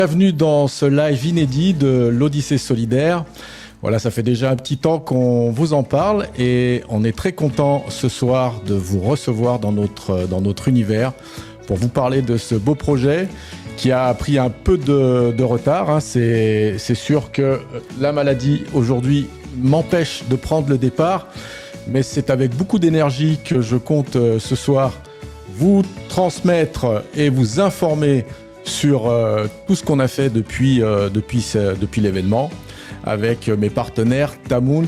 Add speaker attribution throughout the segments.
Speaker 1: Bienvenue dans ce live inédit de l'Odyssée solidaire. Voilà, ça fait déjà un petit temps qu'on vous en parle et on est très content ce soir de vous recevoir dans notre univers pour vous parler de ce beau projet qui a pris un peu de retard. C'est sûr que la maladie aujourd'hui m'empêche de prendre le départ, mais c'est avec beaucoup d'énergie que je compte ce soir vous transmettre et vous informer sur tout ce qu'on a fait depuis l'événement avec mes partenaires Tamount,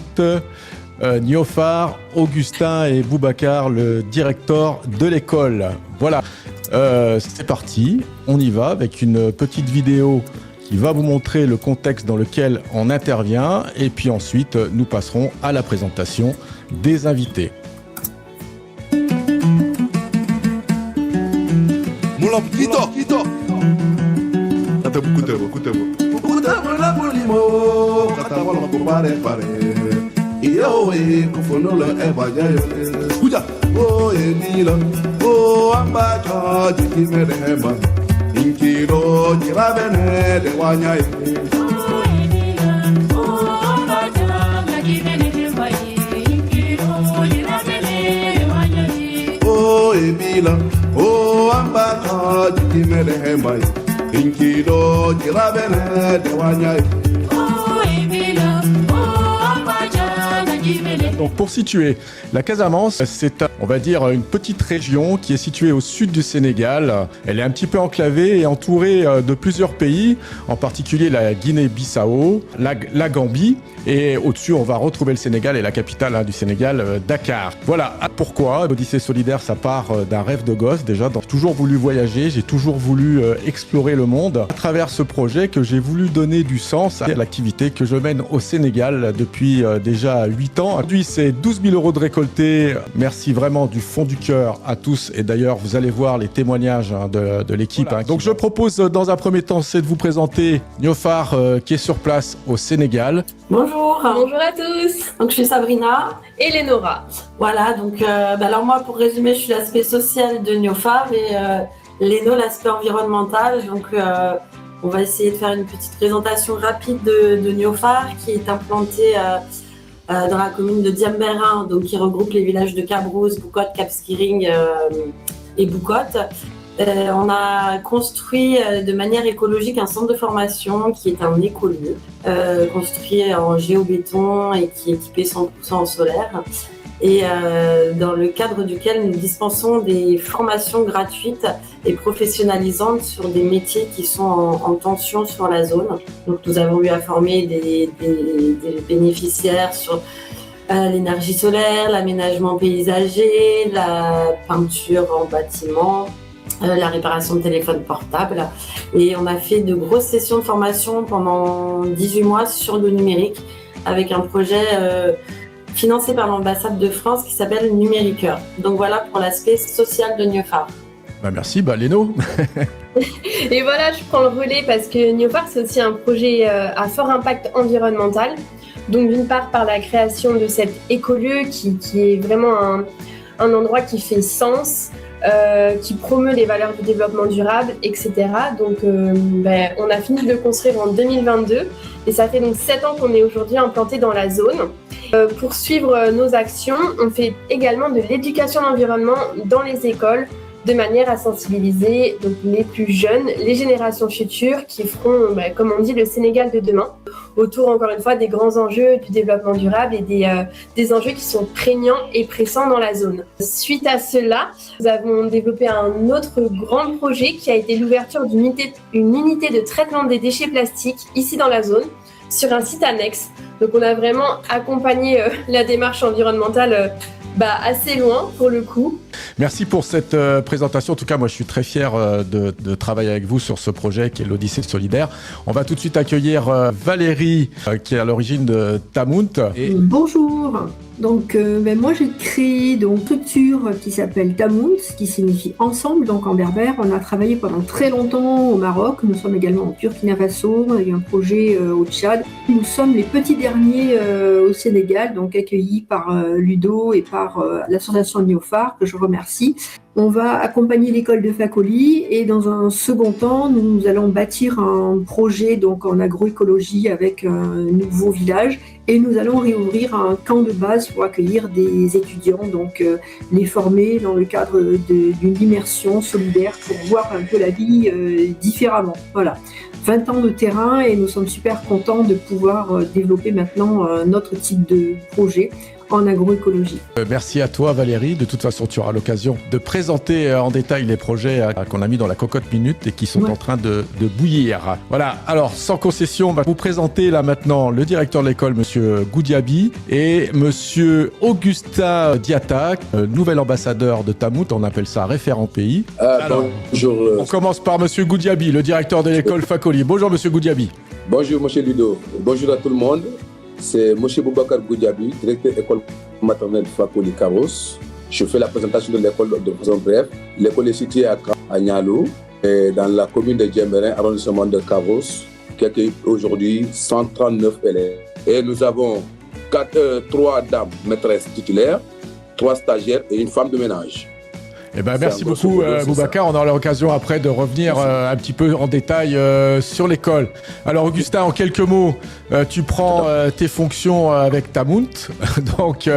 Speaker 1: Niofar, Augustin et Boubacar, le directeur de l'école. Voilà, c'est parti, on y va avec une petite vidéo qui va vous montrer le contexte dans lequel on intervient et puis ensuite nous passerons à la présentation des invités. Donc pour situer, la Casamance, c'est, on va dire, une petite région qui est située au sud du Sénégal. Elle est un petit peu enclavée et entourée de plusieurs pays, en particulier la Guinée-Bissau, la Gambie. Et au-dessus, on va retrouver le Sénégal et la capitale du Sénégal, Dakar. Voilà pourquoi l'Odyssée solidaire, ça part d'un rêve de gosse déjà. J'ai toujours voulu voyager, j'ai toujours voulu explorer le monde. À travers ce projet que j'ai voulu donner du sens à l'activité que je mène au Sénégal depuis déjà 8 ans. Aujourd'hui, c'est 12 000 € de récoltés. Merci vraiment du fond du cœur à tous. Et d'ailleurs, vous allez voir les témoignages de l'équipe. Voilà. Donc je propose dans un premier temps, c'est de vous présenter Niofar qui est sur place au Sénégal.
Speaker 2: Bonjour.
Speaker 3: Bonjour à tous.
Speaker 2: Donc je suis Sabrina.
Speaker 3: Et Lénora.
Speaker 2: Voilà, donc alors moi pour résumer, je suis l'aspect social de Niofar et Léno l'aspect environnemental. Donc on va essayer de faire une petite présentation rapide de Niofar qui est implanté dans la commune de Diembéring, donc qui regroupe les villages de Cabrousse, Boucotte, Cap Skirring et Boucotte. On a construit de manière écologique un centre de formation qui est un écolieu, construit en géobéton et qui est équipé 100% en solaire. Et dans le cadre duquel nous dispensons des formations gratuites et professionnalisantes sur des métiers qui sont en tension sur la zone. Donc nous avons eu à former des bénéficiaires sur l'énergie solaire, l'aménagement paysager, la peinture en bâtiment, la réparation de téléphones portables. Et on a fait de grosses sessions de formation pendant 18 mois sur le numérique avec un projet financé par l'ambassade de France qui s'appelle Numériqueur. Donc voilà pour l'aspect social de Niofar.
Speaker 1: Merci, Léno.
Speaker 3: Et voilà, je prends le relais parce que Niofar, c'est aussi un projet à fort impact environnemental. Donc d'une part par la création de cet écolieu qui est vraiment un endroit qui fait sens, qui promeut les valeurs du développement durable, etc. Donc on a fini de le construire en 2022 et ça fait donc 7 ans qu'on est aujourd'hui implanté dans la zone. Pour suivre nos actions, on fait également de l'éducation à l'environnement dans les écoles de manière à sensibiliser donc, les plus jeunes, les générations futures qui feront, comme on dit, le Sénégal de demain, autour encore une fois des grands enjeux du développement durable et des enjeux qui sont prégnants et pressants dans la zone. Suite à cela, nous avons développé un autre grand projet qui a été l'ouverture d'une unité de traitement des déchets plastiques ici dans la zone, sur un site annexe. Donc on a vraiment accompagné la démarche environnementale assez loin pour le coup.
Speaker 1: Merci pour cette présentation. En tout cas, moi, je suis très fier de travailler avec vous sur ce projet qui est l'Odyssée solidaire. On va tout de suite accueillir Valérie, qui est à l'origine de Tamount.
Speaker 4: Bonjour. Donc, moi, j'ai créé donc, une structure qui s'appelle Tamout, qui signifie ensemble, donc en berbère. On a travaillé pendant très longtemps au Maroc. Nous sommes également au Burkina Faso. On a eu un projet au Tchad. Nous sommes les petits derniers au Sénégal, donc accueillis par Ludo et par l'association Niofar, que je remercie. On va accompagner l'école de Fakoli et dans un second temps, nous allons bâtir un projet donc en agroécologie avec un nouveau village et nous allons réouvrir un camp de base pour accueillir des étudiants, donc les former dans le cadre d'une immersion solidaire pour voir un peu la vie différemment. Voilà. 20 ans de terrain et nous sommes super contents de pouvoir développer maintenant notre type de projet en agroécologie.
Speaker 1: Merci à toi Valérie. De toute façon, tu auras l'occasion de présenter en détail les projets qu'on a mis dans la cocotte minute et qui sont en train de bouillir. Voilà, alors sans concession, on va vous présenter là maintenant le directeur de l'école, monsieur Goudiaby, et monsieur Augustin Diatta, nouvel ambassadeur de Tamout, on appelle ça référent pays. Alors, bonjour. On commence par monsieur Goudiaby, le directeur de l'école Fakoli. Bonjour monsieur Goudiaby.
Speaker 5: Bonjour monsieur Ludo. Bonjour à tout le monde. C'est M. Boubacar Goudiaby, directeur de l'école maternelle Fakoli Carros. Je fais la présentation de l'école de façon brève. L'école est située à Nialo, dans la commune de Djemberin, arrondissement de Carros, qui accueille aujourd'hui 139 élèves. Et nous avons 3 dames maîtresses titulaires, 3 stagiaires et une femme de ménage.
Speaker 1: Eh ben, merci beaucoup Boubacar, on aura l'occasion après de revenir un petit peu en détail sur l'école. Alors Augustin, en quelques mots, tu prends tes fonctions avec Tamout. Donc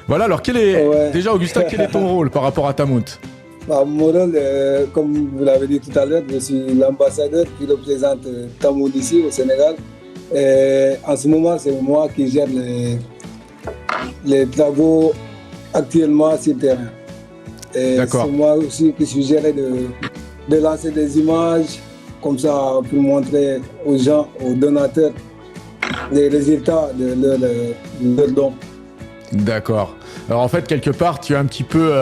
Speaker 1: voilà, alors déjà Augustin, quel est ton rôle par rapport à Tamout?
Speaker 6: Mon rôle, comme vous l'avez dit tout à l'heure, je suis l'ambassadeur qui représente Tamout ici au Sénégal. Et en ce moment, c'est moi qui gère les travaux actuellement sur le terrain. Et c'est moi aussi qui suggérais de lancer des images comme ça pour montrer aux gens, aux donateurs, les résultats de leurs dons.
Speaker 1: D'accord. Alors en fait, quelque part, tu as un petit peu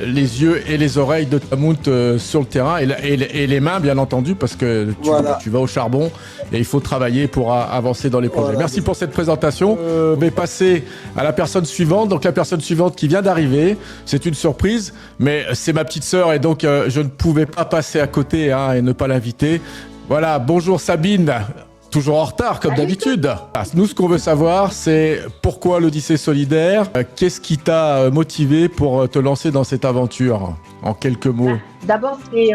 Speaker 1: les yeux et les oreilles de Tamout sur le terrain et les mains, bien entendu, parce que tu vas au charbon et il faut travailler pour avancer dans les projets. Voilà. Merci pour cette présentation. Je vais passer à la personne suivante. Donc la personne suivante qui vient d'arriver, c'est une surprise, mais c'est ma petite sœur et donc je ne pouvais pas passer à côté et ne pas l'inviter. Voilà, bonjour Sabine. Toujours en retard, comme d'habitude. Nous, ce qu'on veut savoir, c'est pourquoi l'Odyssée solidaire. Qu'est-ce qui t'a motivé pour te lancer dans cette aventure? En quelques mots.
Speaker 7: D'abord, c'est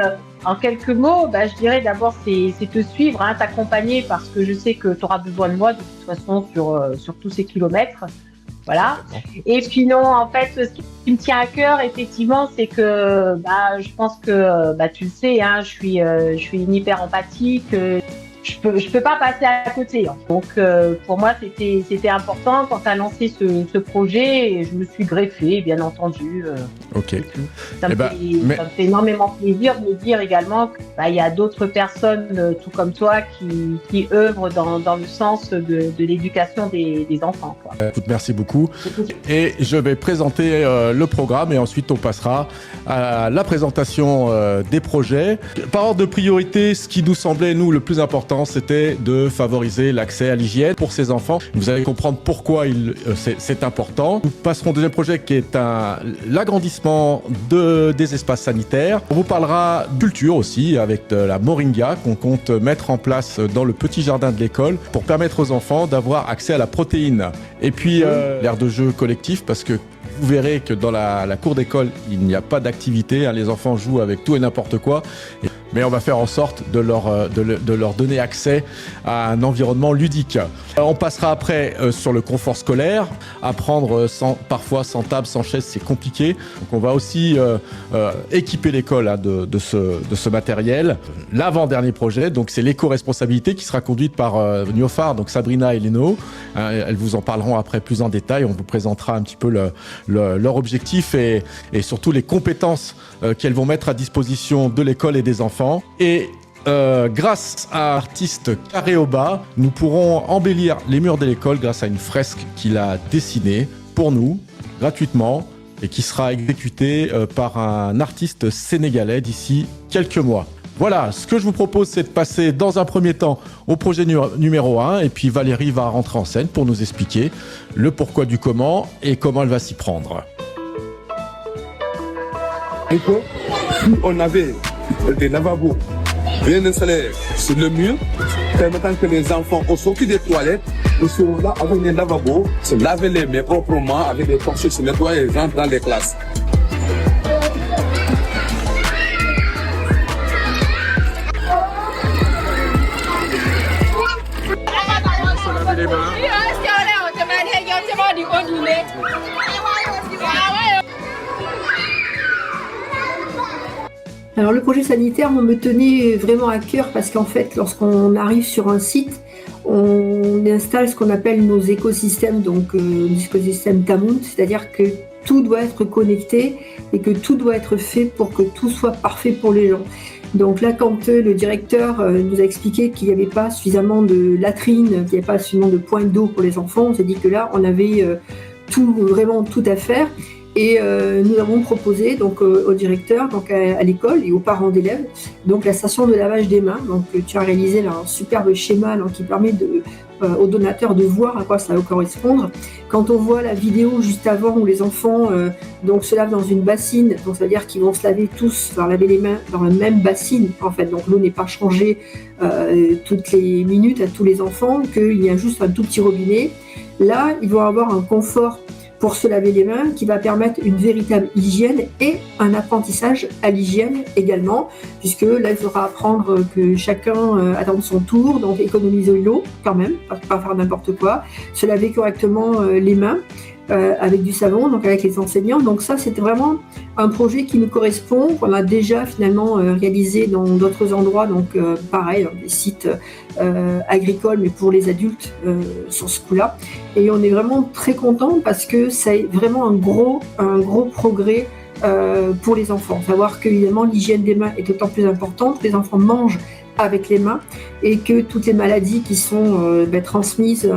Speaker 7: en quelques mots, je dirais d'abord, c'est te suivre, t'accompagner, parce que je sais que tu auras besoin de moi de toute façon sur tous ces kilomètres. Voilà. Et puis non, en fait, ce qui me tient à cœur, effectivement, c'est que je pense que tu le sais, je suis une hyper empathique. Je peux pas passer à côté. Donc pour moi c'était important quand tu as lancé ce projet et je me suis greffée, bien entendu.
Speaker 1: Ok.
Speaker 7: Ça me fait énormément plaisir de me dire également qu'il y a d'autres personnes tout comme toi qui œuvrent dans le sens de l'éducation des enfants.
Speaker 1: Écoute, merci beaucoup. Et je vais présenter le programme et ensuite on passera à la présentation des projets. Par ordre de priorité, ce qui nous semblait nous le plus important, c'était de favoriser l'accès à l'hygiène pour ces enfants. Vous allez comprendre pourquoi c'est important. Nous passerons au deuxième projet qui est l'agrandissement des espaces sanitaires. On vous parlera de culture aussi avec de la moringa qu'on compte mettre en place dans le petit jardin de l'école pour permettre aux enfants d'avoir accès à la protéine. Et puis l'aire de jeu collectif parce que vous verrez que dans la cour d'école, il n'y a pas d'activité. Les enfants jouent avec tout et n'importe quoi. Mais on va faire en sorte de leur donner accès à un environnement ludique. On passera après sur le confort scolaire. Apprendre parfois sans table, sans chaise, c'est compliqué. Donc on va aussi équiper l'école de ce matériel. L'avant-dernier projet, donc c'est l'éco-responsabilité qui sera conduite par Niofar, donc Sabrina et Leno. Elles vous en parleront après plus en détail. On vous présentera un petit peu leur objectif et surtout les compétences qu'elles vont mettre à disposition de l'école et des enfants. Et grâce à l'artiste Caréoba, nous pourrons embellir les murs de l'école grâce à une fresque qu'il a dessinée pour nous, gratuitement, et qui sera exécutée par un artiste sénégalais d'ici quelques mois. Voilà, ce que je vous propose, c'est de passer dans un premier temps au projet numéro 1, et puis Valérie va rentrer en scène pour nous expliquer le pourquoi du comment et comment elle va s'y prendre.
Speaker 8: Si on avait des lavabos bien installés sur le mur, permettant que les enfants, au sortir des toilettes, ils sont là avec les lavabos, se laver les mains proprement, avec des torchons, se nettoyer et rentrent dans les classes.
Speaker 4: Alors le projet sanitaire me tenait vraiment à cœur parce qu'en fait, lorsqu'on arrive sur un site, on installe ce qu'on appelle nos écosystèmes, donc l'écosystème Tamoun, c'est-à-dire que tout doit être connecté et que tout doit être fait pour que tout soit parfait pour les gens. Donc là, quand le directeur nous a expliqué qu'il n'y avait pas suffisamment de latrines, qu'il n'y avait pas suffisamment de points d'eau pour les enfants, on s'est dit que là, on avait vraiment tout à faire. Et nous avons proposé donc au directeur, donc à l'école et aux parents d'élèves, donc la station de lavage des mains. Donc tu as réalisé là, un superbe schéma là, qui permet aux donateurs de voir à quoi ça va correspondre. Quand on voit la vidéo juste avant où les enfants donc se lavent dans une bassine, donc ça veut dire qu'ils vont se laver tous, laver les mains dans la même bassine en fait. Donc l'eau n'est pas changée toutes les minutes à tous les enfants, qu'il y a juste un tout petit robinet. Là, ils vont avoir un confort pour se laver les mains, qui va permettre une véritable hygiène et un apprentissage à l'hygiène également, puisque là, il faudra apprendre que chacun attend son tour, donc économiser l'eau quand même, pas faire n'importe quoi, se laver correctement les mains avec du savon, donc avec les enseignants. Donc ça, c'était vraiment un projet qui nous correspond, qu'on a déjà finalement réalisé dans d'autres endroits, donc pareil, des sites agricoles, mais pour les adultes sur ce coup-là. Et on est vraiment très contents parce que c'est vraiment un gros progrès pour les enfants. Savoir que évidemment l'hygiène des mains est d'autant plus importante, les enfants mangent avec les mains et que toutes les maladies qui sont transmises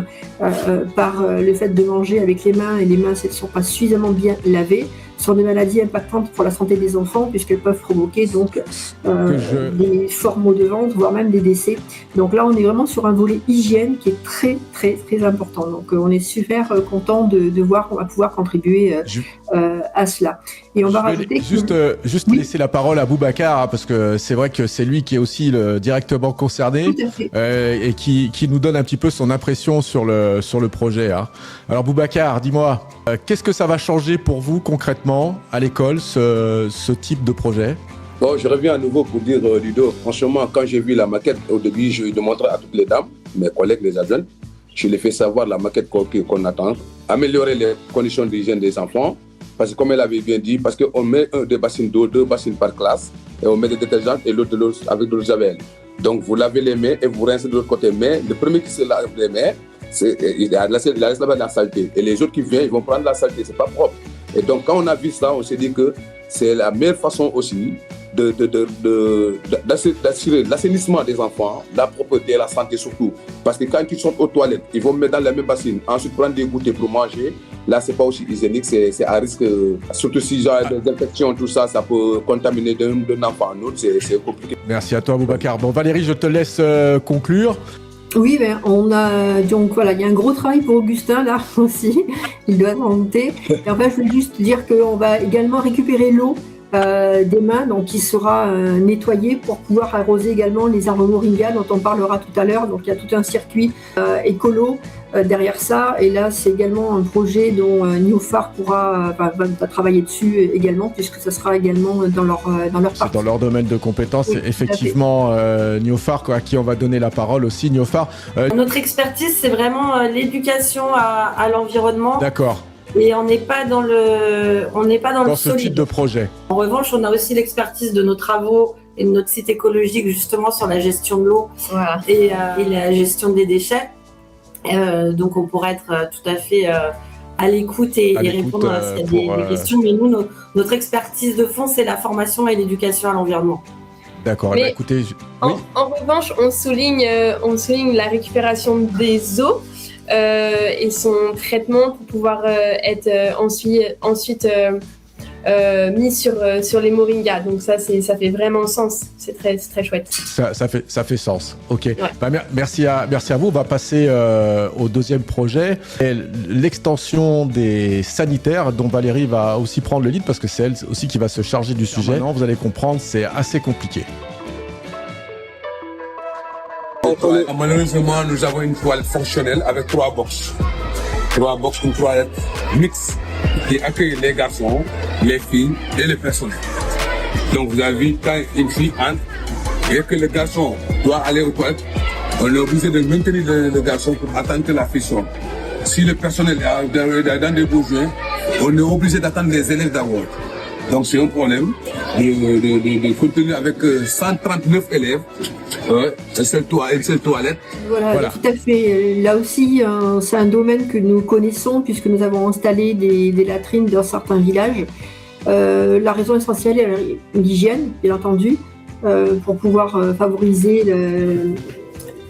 Speaker 4: par le fait de manger avec les mains et les mains ne sont pas suffisamment bien lavées sont des maladies impactantes pour la santé des enfants puisqu'elles peuvent provoquer donc des forts maux de ventre, voire même des décès. Donc là, on est vraiment sur un volet hygiène qui est très très très important. Donc on est super content de voir qu'on va pouvoir contribuer à cela. Et on va rajouter
Speaker 1: juste laisser la parole à Boubacar hein, parce que c'est vrai que c'est lui qui est aussi directement concerné et qui nous donne un petit peu son impression sur le projet. Hein. Alors Boubacar, dis-moi, qu'est-ce que ça va changer pour vous concrètement à l'école, ce type de projet?
Speaker 5: Bon, je reviens à nouveau pour dire, Ludo, franchement, quand j'ai vu la maquette, au début, je demandais à toutes les dames, mes collègues, les adjeunes, je les fais savoir la maquette qu'on attend, améliorer les conditions d'hygiène des enfants, parce que comme elle avait bien dit, parce qu'on met deux bassines d'eau, 2 bassines par classe, et on met des détergents et l'autre avec de l'eau de javel. Donc vous lavez les mains et vous rincez de l'autre côté. Mais le premier qui se lave les mains, il laisse là-bas la saleté. Et les autres qui viennent, ils vont prendre la saleté, c'est pas propre. Et donc quand on a vu ça, on s'est dit que c'est la meilleure façon aussi d'assurer l'assainissement des enfants, la propreté et la santé surtout. Parce que quand ils sont aux toilettes, ils vont mettre dans la même bassine, ensuite prendre des goûters pour manger. Là, c'est pas aussi hygiénique, c'est à risque, surtout si genre des infections, tout ça, ça peut contaminer d'un enfant à un autre, c'est compliqué.
Speaker 1: Merci à toi, Boubacar. Bon, Valérie, je te laisse conclure.
Speaker 4: Oui, ben, on a donc voilà, il y a un gros travail pour Augustin là aussi, il doit s'en douter. Et en fait, je veux juste dire qu'on va également récupérer l'eau des mains, donc qui sera nettoyée pour pouvoir arroser également les arbres moringa dont on parlera tout à l'heure. Donc il y a tout un circuit écolo derrière ça. Et là, c'est également un projet dont Neofar va travailler dessus également, puisque ça sera également dans leur partie.
Speaker 1: C'est dans leur domaine de compétences. Oui, effectivement, Neofar, à qui on va donner la parole aussi. Neofar.
Speaker 2: Notre expertise, c'est vraiment l'éducation à l'environnement.
Speaker 1: D'accord.
Speaker 2: Et on n'est pas dans
Speaker 1: ce type de projet.
Speaker 2: En revanche, on a aussi l'expertise de nos travaux et de notre site écologique justement sur la gestion de l'eau et la gestion des déchets. Donc on pourrait être tout à fait à l'écoute et répondre à des questions. Mais nous, notre expertise de fond, c'est la formation et l'éducation à l'environnement.
Speaker 1: D'accord.
Speaker 3: Mais
Speaker 1: écoutez,
Speaker 3: en revanche, on souligne la récupération des eaux. Et son traitement pour pouvoir être ensuite mis sur les moringas. Donc ça fait vraiment sens. C'est très chouette.
Speaker 1: Ça fait sens. Ok.
Speaker 3: Ouais.
Speaker 1: Bah, merci à vous. On va passer au deuxième projet, l'extension des sanitaires, dont Valérie va aussi prendre le lead parce que c'est elle aussi qui va se charger du sujet. Maintenant, vous allez comprendre, c'est assez compliqué.
Speaker 8: Malheureusement, nous avons une toilette fonctionnelle avec 3 box. 3 box, une toilette mixte qui accueille les garçons, les filles et le personnel. Donc vous avez vu, quand une fille entre et que le garçon doit aller aux toilettes, on est obligé de maintenir le garçon pour attendre que la fille sorte. Si le personnel est dans des besoins, on est obligé d'attendre les élèves d'abord. Donc c'est un problème de contenir avec 139 élèves, une seule toilette.
Speaker 4: Voilà, tout à fait. Là aussi, c'est un domaine que nous connaissons puisque nous avons installé des latrines dans certains villages. La raison essentielle est l'hygiène, bien entendu, pour pouvoir favoriser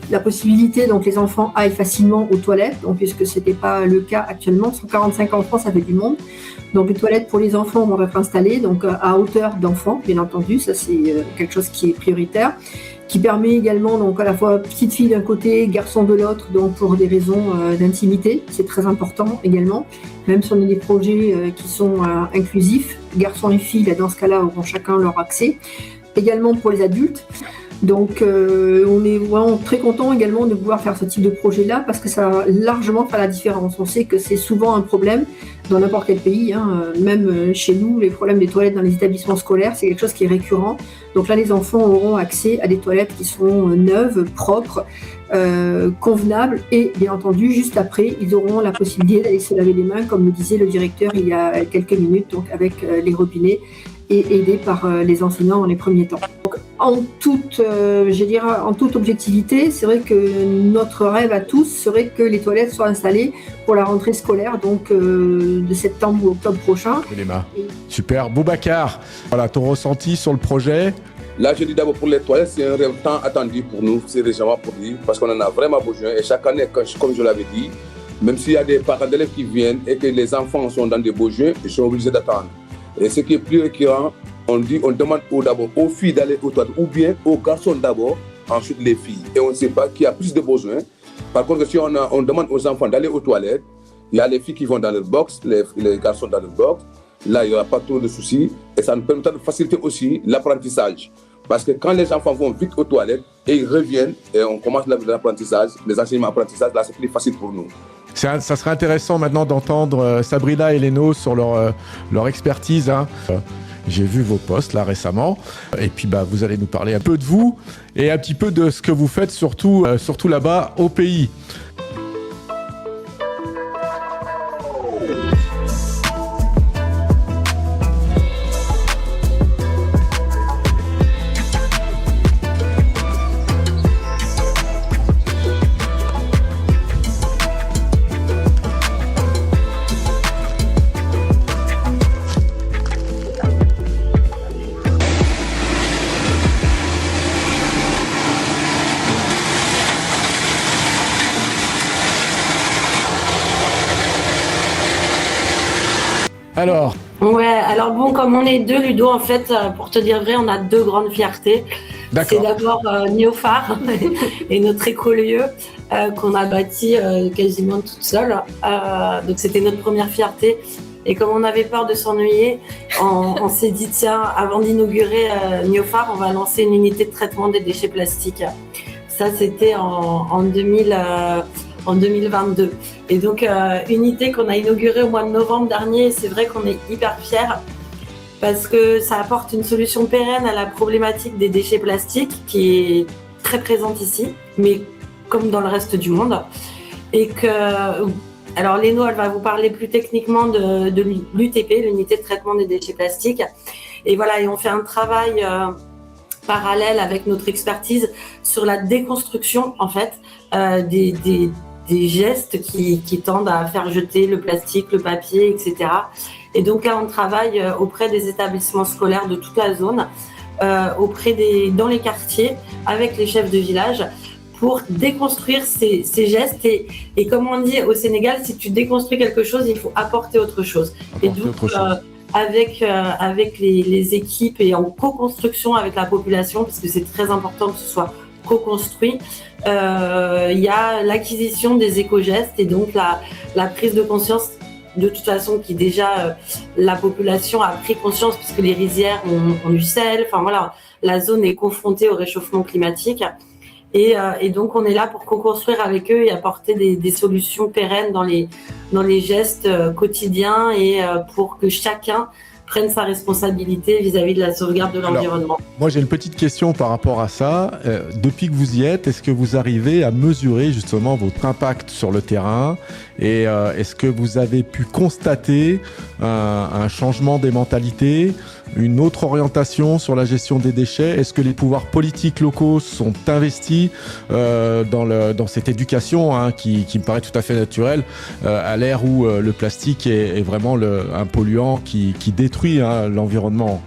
Speaker 4: la possibilité donc les enfants aillent facilement aux toilettes, donc puisque c'était pas le cas actuellement. 145 enfants, ça fait du monde. Donc les toilettes pour les enfants vont être installées donc à hauteur d'enfants, bien entendu. Ça c'est quelque chose qui est prioritaire, qui permet également donc à la fois petite fille d'un côté, garçon de l'autre, donc pour des raisons d'intimité. C'est très important également. Même si on a des projets qui sont inclusifs, garçons et filles, là, dans ce cas-là, auront chacun leur accès. Également pour les adultes. Donc on est vraiment très content également de pouvoir faire ce type de projet-là parce que ça va largement faire la différence. On sait que c'est souvent un problème dans n'importe quel pays, même chez nous, les problèmes des toilettes dans les établissements scolaires, c'est quelque chose qui est récurrent. Donc là, les enfants auront accès à des toilettes qui seront neuves, propres, convenables et bien entendu, juste après, ils auront la possibilité d'aller se laver les mains, comme le disait le directeur il y a quelques minutes, donc avec les robinets et aidés par les enseignants dans les premiers temps. Donc, en toute objectivité, c'est vrai que notre rêve à tous serait que les toilettes soient installées pour la rentrée scolaire, donc de septembre ou octobre prochain.
Speaker 1: Super. Boubacar, voilà ton ressenti sur le projet.
Speaker 5: Là, je dis d'abord pour les toilettes, c'est un rêve tant attendu pour nous, c'est récemment pour lui, parce qu'on en a vraiment besoin. Et chaque année, comme je l'avais dit, même s'il y a des parents d'élèves qui viennent et que les enfants sont dans des besoins, ils sont obligés d'attendre. Et ce qui est plus récurrent, on demande d'abord aux filles d'aller aux toilettes ou bien aux garçons d'abord, ensuite les filles. Et on ne sait pas qui a plus de besoins. Par contre, si on demande aux enfants d'aller aux toilettes, il y a les filles qui vont dans leur box, les garçons dans leur box. Là, il n'y aura pas trop de soucis. Et ça nous permettra de faciliter aussi l'apprentissage. Parce que quand les enfants vont vite aux toilettes et ils reviennent et on commence l'apprentissage, les enseignements d'apprentissage, là, c'est plus facile pour nous.
Speaker 1: Ça serait intéressant maintenant d'entendre Sabrina et Léno sur leur expertise. J'ai vu vos posts là récemment. Et puis vous allez nous parler un peu de vous et un petit peu de ce que vous faites, surtout là-bas au pays.
Speaker 2: Alors bon, comme on est deux, Ludo, en fait, pour te dire vrai, on a deux grandes fiertés.
Speaker 1: D'accord.
Speaker 2: C'est d'abord Néophare et notre écolieu qu'on a bâti quasiment toute seule. Donc c'était notre première fierté. Et comme on avait peur de s'ennuyer, on s'est dit, tiens, avant d'inaugurer Néophare, on va lancer une unité de traitement des déchets plastiques. Ça, c'était en 2022. Et donc, unité qu'on a inaugurée au mois de novembre dernier, c'est vrai qu'on est hyper fiers parce que ça apporte une solution pérenne à la problématique des déchets plastiques qui est très présente ici, mais comme dans le reste du monde. Et que, alors Léno, elle va vous parler plus techniquement de l'UTP, l'unité de traitement des déchets plastiques. Et voilà, et on fait un travail parallèle avec notre expertise sur la déconstruction, en fait, des gestes qui tendent à faire jeter le plastique, le papier, etc. Et donc là, on travaille auprès des établissements scolaires de toute la zone, dans les quartiers, avec les chefs de village, pour déconstruire ces gestes. Et comme on dit au Sénégal, si tu déconstruis quelque chose, il faut apporter autre chose. Et donc, avec les équipes et en co-construction avec la population, parce que c'est très important que ce soit co-construit. Il y a l'acquisition des éco-gestes et donc la prise de conscience, de toute façon, qui déjà la population a pris conscience puisque les rizières ont du sel. Enfin voilà, la zone est confrontée au réchauffement climatique. Et donc, on est là pour co-construire avec eux et apporter des solutions pérennes dans les gestes quotidiens et pour que chacun prenne sa responsabilité vis-à-vis de la sauvegarde de l'environnement.
Speaker 1: Alors, moi, j'ai une petite question par rapport à ça. Depuis que vous y êtes, est-ce que vous arrivez à mesurer justement votre impact sur le terrain et est-ce que vous avez pu constater un changement des mentalités, une autre orientation sur la gestion des déchets? Est-ce que les pouvoirs politiques locaux sont investis dans cette éducation qui me paraît tout à fait naturelle à l'ère où le plastique est vraiment un polluant qui détruit l'environnement?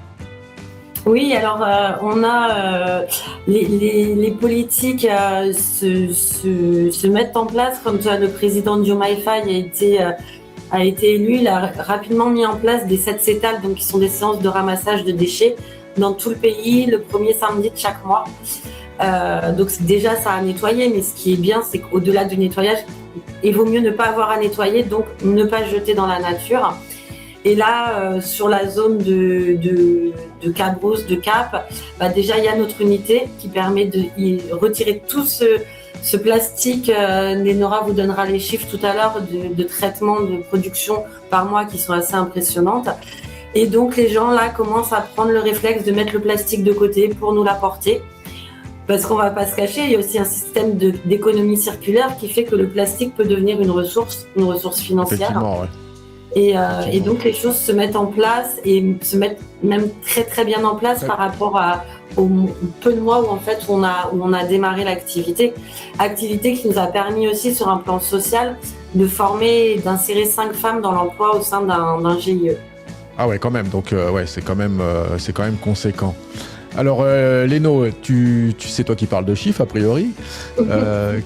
Speaker 2: Oui, alors on a les politiques se mettent en place, comme le président Diomaye Faye a été élu. Il a rapidement mis en place des 7 cétales, donc qui sont des séances de ramassage de déchets dans tout le pays, le premier samedi de chaque mois. Donc déjà, ça a nettoyé, mais ce qui est bien, c'est qu'au-delà du nettoyage, il vaut mieux ne pas avoir à nettoyer, donc ne pas jeter dans la nature. Et là, sur la zone de Cabrousse, de Cap, déjà, il y a notre unité qui permet de retirer tout ce plastique. Lénora vous donnera les chiffres tout à l'heure de traitement de production par mois qui sont assez impressionnantes. Et donc, les gens, là, commencent à prendre le réflexe de mettre le plastique de côté pour nous l'apporter. Parce qu'on ne va pas se cacher, il y a aussi un système d'économie circulaire qui fait que le plastique peut devenir une ressource financière.
Speaker 1: Effectivement, ouais.
Speaker 2: Et donc les choses se mettent en place et se mettent même très très bien en place par rapport au peu de mois où en fait on a démarré l'activité qui nous a permis aussi sur un plan social de former et d'insérer 5 femmes dans l'emploi au sein d'un GIE.
Speaker 1: Ah ouais, quand même. Donc ouais, c'est quand même conséquent. Alors Léno, tu sais, toi qui parles de chiffres a priori,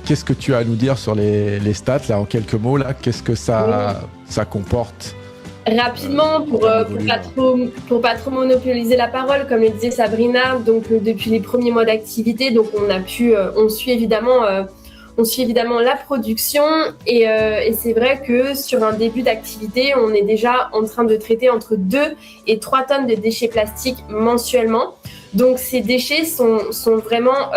Speaker 1: qu'est-ce que tu as à nous dire sur les stats là en quelques mots là? Qu'est-ce que ça comporte?
Speaker 3: Rapidement, pour pas trop monopoliser la parole, comme le disait Sabrina, donc depuis les premiers mois d'activité, donc on suit évidemment la production et c'est vrai que sur un début d'activité, on est déjà en train de traiter entre 2 et 3 tonnes de déchets plastiques mensuellement. Donc ces déchets sont vraiment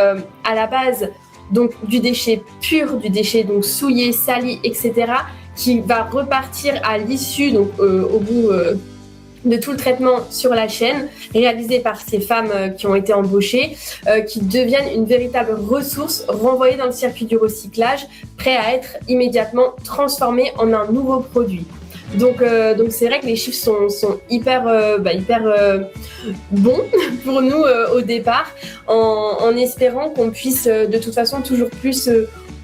Speaker 3: à la base donc du déchet pur, du déchet donc souillé, sali, etc., qui va repartir à l'issue donc au bout de tout le traitement sur la chaîne réalisé par ces femmes qui ont été embauchées, qui deviennent une véritable ressource renvoyée dans le circuit du recyclage, prêt à être immédiatement transformé en un nouveau produit. Donc c'est vrai que les chiffres sont hyper bons pour nous au départ, en espérant qu'on puisse de toute façon toujours plus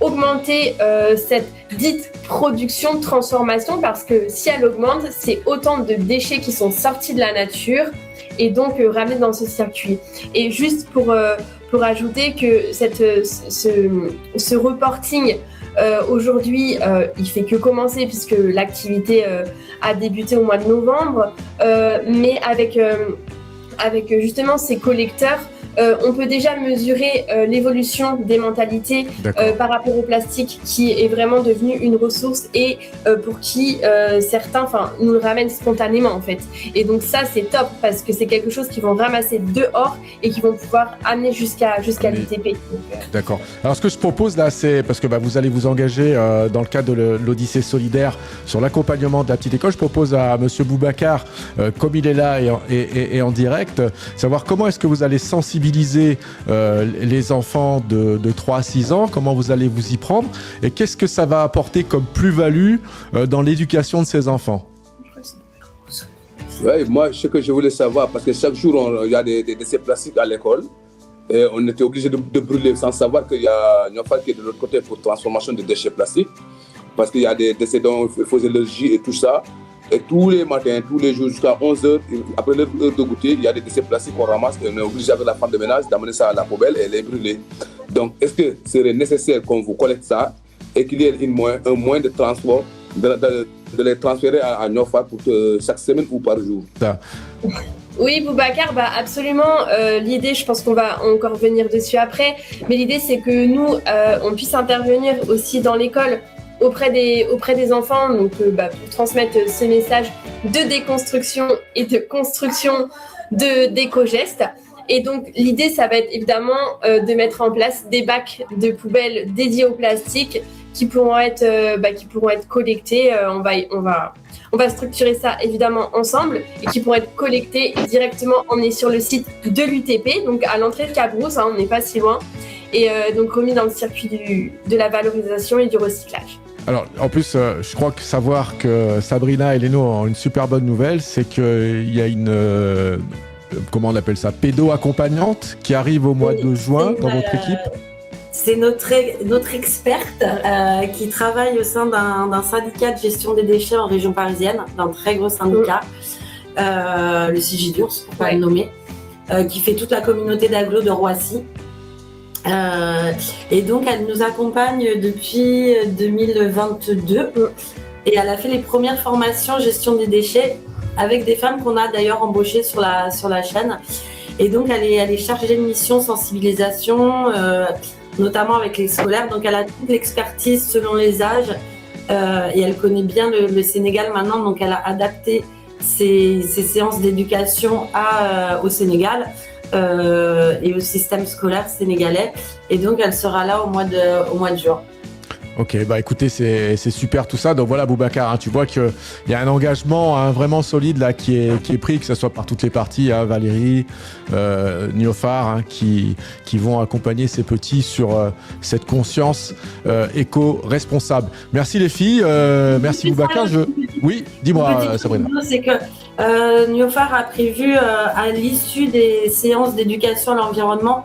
Speaker 3: augmenter cette dite production, transformation, parce que si elle augmente, c'est autant de déchets qui sont sortis de la nature et donc ramenés dans ce circuit. Et juste pour ajouter que ce reporting aujourd'hui, il fait que commencer puisque l'activité a débuté au mois de novembre, mais avec justement ces collecteurs, on peut déjà mesurer l'évolution des mentalités par rapport au plastique qui est vraiment devenu une ressource et pour qui certains nous le ramènent spontanément en fait. Et donc ça c'est top parce que c'est quelque chose qu'ils vont ramasser dehors et qu'ils vont pouvoir amener jusqu'à l'ITP.
Speaker 1: D'accord. Alors ce que je propose là, c'est parce que vous allez vous engager dans le cadre de l'Odyssée solidaire sur l'accompagnement de la petite école. Je propose à Monsieur Boubacar, comme il est là et en direct, savoir comment est-ce que vous allez sensibiliser les enfants de 3 à 6 ans, comment vous allez vous y prendre et qu'est-ce que ça va apporter comme plus-value dans l'éducation de ces enfants?
Speaker 5: Oui, moi, ce que je voulais savoir, parce que chaque jour, il y a des déchets plastiques à l'école et on était obligé de brûler sans savoir qu'il y a une femme qui est de l'autre côté pour transformation de déchets plastiques parce qu'il y a des déchets dont il faut le jus et tout ça. Et tous les matins, tous les jours, jusqu'à 11h, après l'heure de goûter, il y a des déchets plastiques qu'on ramasse et on est obligé avec la femme de ménage d'amener ça à la poubelle et les brûler. Donc, est-ce que ce serait nécessaire qu'on vous collecte ça et qu'il y ait un moyen de transport de les transférer à Niofar pour chaque semaine ou par jour.
Speaker 3: Oui, Boubacar, absolument. L'idée, je pense qu'on va encore revenir dessus après, mais l'idée, c'est que nous, on puisse intervenir aussi dans l'école auprès des enfants, donc pour transmettre ce message de déconstruction et de construction d'éco-gestes. Et donc, l'idée, ça va être évidemment de mettre en place des bacs de poubelles dédiés au plastique qui pourront être collectés. On va structurer ça évidemment ensemble et qui pourront être collectés directement emmenés sur le site de l'UTP, donc à l'entrée de Cabrousse, on n'est pas si loin, et donc remis dans le circuit de la valorisation et du recyclage.
Speaker 1: Alors, en plus, je crois que savoir que Sabrina et Léno ont une super bonne nouvelle, c'est qu'il y a une, comment on appelle ça, pédo-accompagnante qui arrive au mois de juin dans votre équipe.
Speaker 2: C'est notre experte qui travaille au sein d'un syndicat de gestion des déchets en région parisienne, d'un très gros syndicat, le CIGIDURS, pour pas le nommer, qui fait toute la communauté d'agglo de Roissy. Et donc, elle nous accompagne depuis 2022 et elle a fait les premières formations gestion des déchets avec des femmes qu'on a d'ailleurs embauchées sur la chaîne. Et donc, elle est chargée de mission sensibilisation, notamment avec les scolaires. Donc, elle a toute l'expertise selon les âges et elle connaît bien le Sénégal maintenant. Donc, elle a adapté ses séances d'éducation au Sénégal. Et au système scolaire sénégalais. Et donc, elle sera là au mois de juin.
Speaker 1: Ok, écoutez, c'est super tout ça. Donc voilà, Boubacar, tu vois qu'il y a un engagement vraiment solide là qui est pris, que ce soit par toutes les parties, Valérie, Niofar, qui vont accompagner ces petits sur cette conscience éco-responsable. Merci les filles, merci Boubacar. Oui, dis-moi Sabrina.
Speaker 2: C'est que Niofar a prévu à l'issue des séances d'éducation à l'environnement